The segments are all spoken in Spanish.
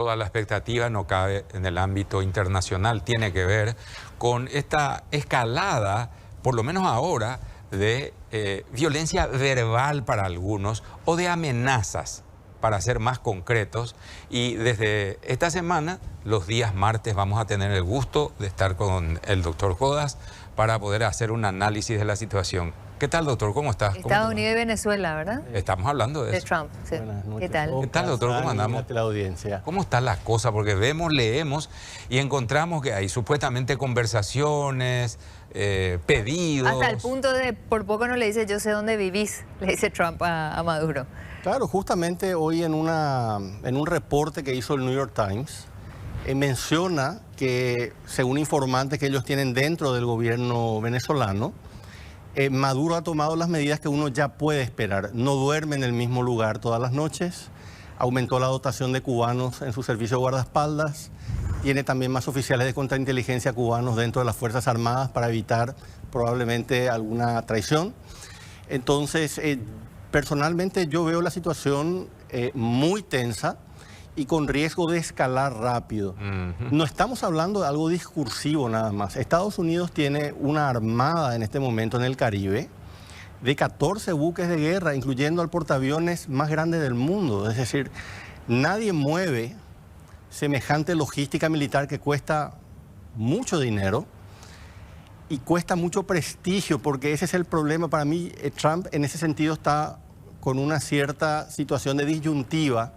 toda la expectativa no cabe en el ámbito internacional, tiene que ver con esta escalada, por lo menos ahora, de violencia verbal para algunos o de amenazas, para ser más concretos. Y desde esta semana, los días martes, vamos a tener el gusto de estar con el doctor Jodas para poder hacer un análisis de la situación. ¿Qué tal, doctor? ¿Cómo estás? Estados Unidos y Venezuela, ¿verdad? Estamos hablando de eso. Trump, sí. ¿Qué tal? ¿Qué tal, doctor? ¿Cómo andamos? La audiencia. ¿Cómo están las cosas? Porque vemos, leemos y encontramos que hay supuestamente conversaciones, pedidos. Hasta el punto de, por poco no le dice, yo sé dónde vivís, le dice Trump a Maduro. Claro, justamente hoy en un reporte que hizo el New York Times, menciona que, según informantes que ellos tienen dentro del gobierno venezolano, Maduro ha tomado las medidas que uno ya puede esperar. No duerme en el mismo lugar todas las noches, aumentó la dotación de cubanos en su servicio de guardaespaldas, tiene también más oficiales de contrainteligencia cubanos dentro de las Fuerzas Armadas para evitar probablemente alguna traición. Entonces, personalmente yo veo la situación muy tensa y con riesgo de escalar rápido. No estamos hablando de algo discursivo nada más. Estados Unidos tiene una armada en este momento en el Caribe de 14 buques de guerra, incluyendo al portaaviones más grande del mundo. Es decir, nadie mueve semejante logística militar que cuesta mucho dinero y cuesta mucho prestigio, porque ese es el problema. Para mí, Trump en ese sentido está con una cierta situación de disyuntiva,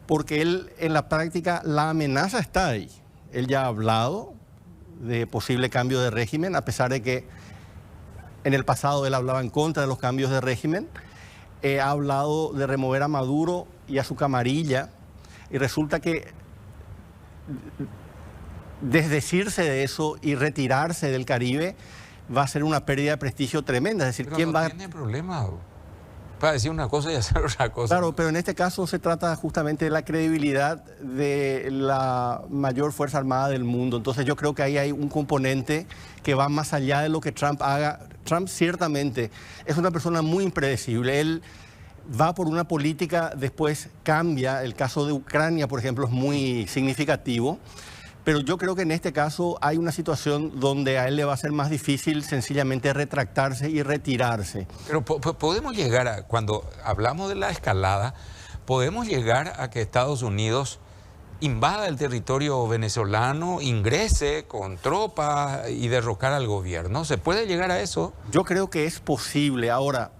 porque él, en la práctica, la amenaza está ahí. Él ya ha hablado de posible cambio de régimen, a pesar de que en el pasado él hablaba en contra de los cambios de régimen. Ha hablado de remover a Maduro y a su camarilla, y resulta que desdecirse de eso y retirarse del Caribe va a ser una pérdida de prestigio tremenda. Es decir, Pero ¿quién no va tiene problema para decir una cosa y hacer otra cosa? Claro, pero en este caso se trata justamente de la credibilidad de la mayor Fuerza Armada del mundo. Entonces yo creo que ahí hay un componente que va más allá de lo que Trump haga. Trump ciertamente es una persona muy impredecible. Él va por una política, después cambia. El caso de Ucrania, por ejemplo, es muy significativo. Pero yo creo que en este caso hay una situación donde a él le va a ser más difícil sencillamente retractarse y retirarse. Pero podemos llegar a, cuando hablamos de la escalada, podemos llegar a que Estados Unidos invada el territorio venezolano, ingrese con tropas y derrocar al gobierno. ¿Se puede llegar a eso? Yo creo que es posible. Ahora,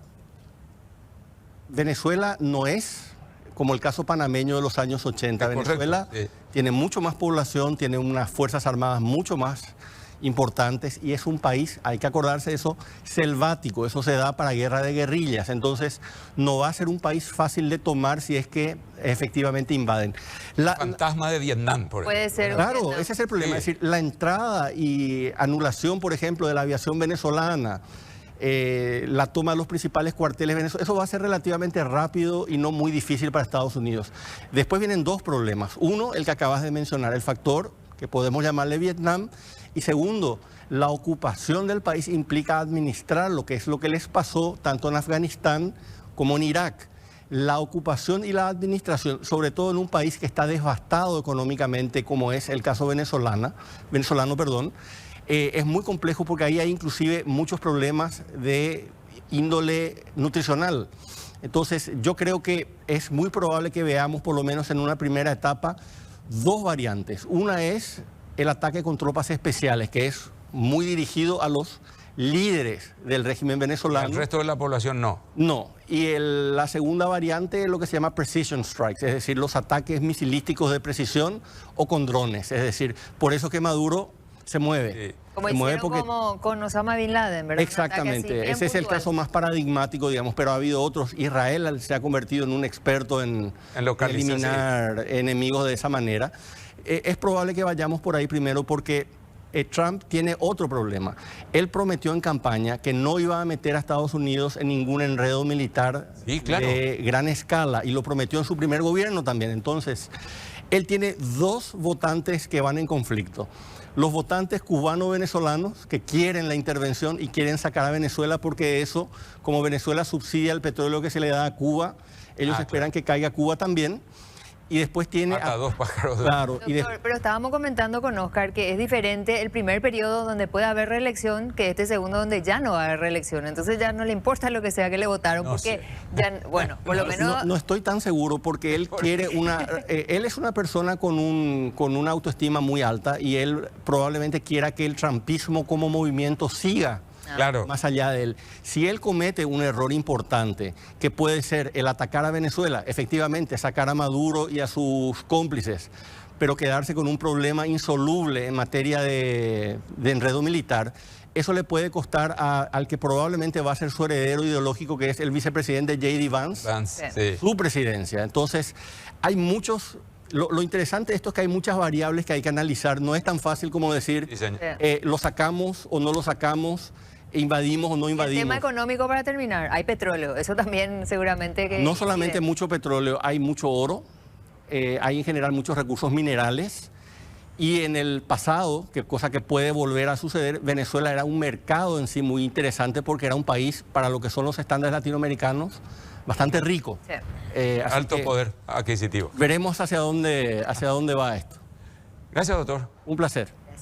Venezuela no es como el caso panameño de los años 80. Venezuela tiene mucho más población, tiene unas fuerzas armadas mucho más importantes y es un país, hay que acordarse de eso, selvático. Eso se da para guerra de guerrillas. Entonces, no va a ser un país fácil de tomar si es que efectivamente invaden. Fantasma de Vietnam, por ejemplo. Puede ser. Claro, ese es el problema. Es decir, la entrada y anulación, por ejemplo, de la aviación venezolana, la toma de los principales cuarteles venezolanos, eso va a ser relativamente rápido y no muy difícil para Estados Unidos. Después vienen dos problemas. Uno, el que acabas de mencionar, el factor que podemos llamarle Vietnam. Y segundo, la ocupación del país implica administrar lo que es lo que les pasó tanto en Afganistán como en Irak. La ocupación y la administración, sobre todo en un país que está devastado económicamente, como es el caso venezolano, es muy complejo porque ahí hay inclusive muchos problemas de índole nutricional. Entonces yo creo que es muy probable que veamos, por lo menos en una primera etapa, dos variantes. Una es el ataque con tropas especiales, que es muy dirigido a los líderes del régimen venezolano. ¿Y al resto de la población no? No. Y la segunda variante es lo que se llama precision strikes, es decir, los ataques misilísticos de precisión o con drones. Es decir, por eso que Maduro se mueve. Sí. Como se mueve hicieron como con Osama Bin Laden, ¿verdad? Exactamente, ese es el caso más paradigmático, digamos, pero ha habido otros. Israel se ha convertido en un experto en eliminar enemigos de esa manera. Es probable que vayamos por ahí primero porque Trump tiene otro problema. Él prometió en campaña que no iba a meter a Estados Unidos en ningún enredo militar de gran escala y lo prometió en su primer gobierno también. Entonces, él tiene dos votantes que van en conflicto. Los votantes cubano-venezolanos que quieren la intervención y quieren sacar a Venezuela porque eso, como Venezuela subsidia el petróleo que se le da a Cuba, ellos esperan que caiga Cuba también. y después tiene... Mata a dos pájaros. Claro, Doctor, pero estábamos comentando con Oscar que es diferente el primer periodo donde puede haber reelección que este segundo donde ya no va a haber reelección. Entonces ya no le importa lo que sea que le votaron, No porque sé. ya, bueno, por lo menos... No estoy tan seguro porque él quiere él es una persona con una autoestima muy alta y él probablemente quiera que el trumpismo como movimiento siga. Claro. Más allá de él. Si él comete un error importante, que puede ser el atacar a Venezuela, efectivamente sacar a Maduro y a sus cómplices, pero quedarse con un problema insoluble en materia de enredo militar, eso le puede costar al que probablemente va a ser su heredero ideológico, que es el vicepresidente J.D. Vance, Sí. su presidencia. Entonces, hay muchos... Lo interesante de esto es que hay muchas variables que hay que analizar. No es tan fácil como decir, Sí, señor. lo sacamos o no lo sacamos, invadimos o no El tema invadimos. económico para terminar, hay petróleo, eso también seguramente que... No solamente incide. mucho petróleo, hay mucho oro, hay en general muchos recursos minerales. Y en el pasado, cosa que puede volver a suceder, Venezuela era un mercado en sí muy interesante porque era un país, para lo que son los estándares latinoamericanos, bastante rico. Sí. Así Alto que poder adquisitivo. veremos hacia dónde va esto. Gracias, doctor. Un placer.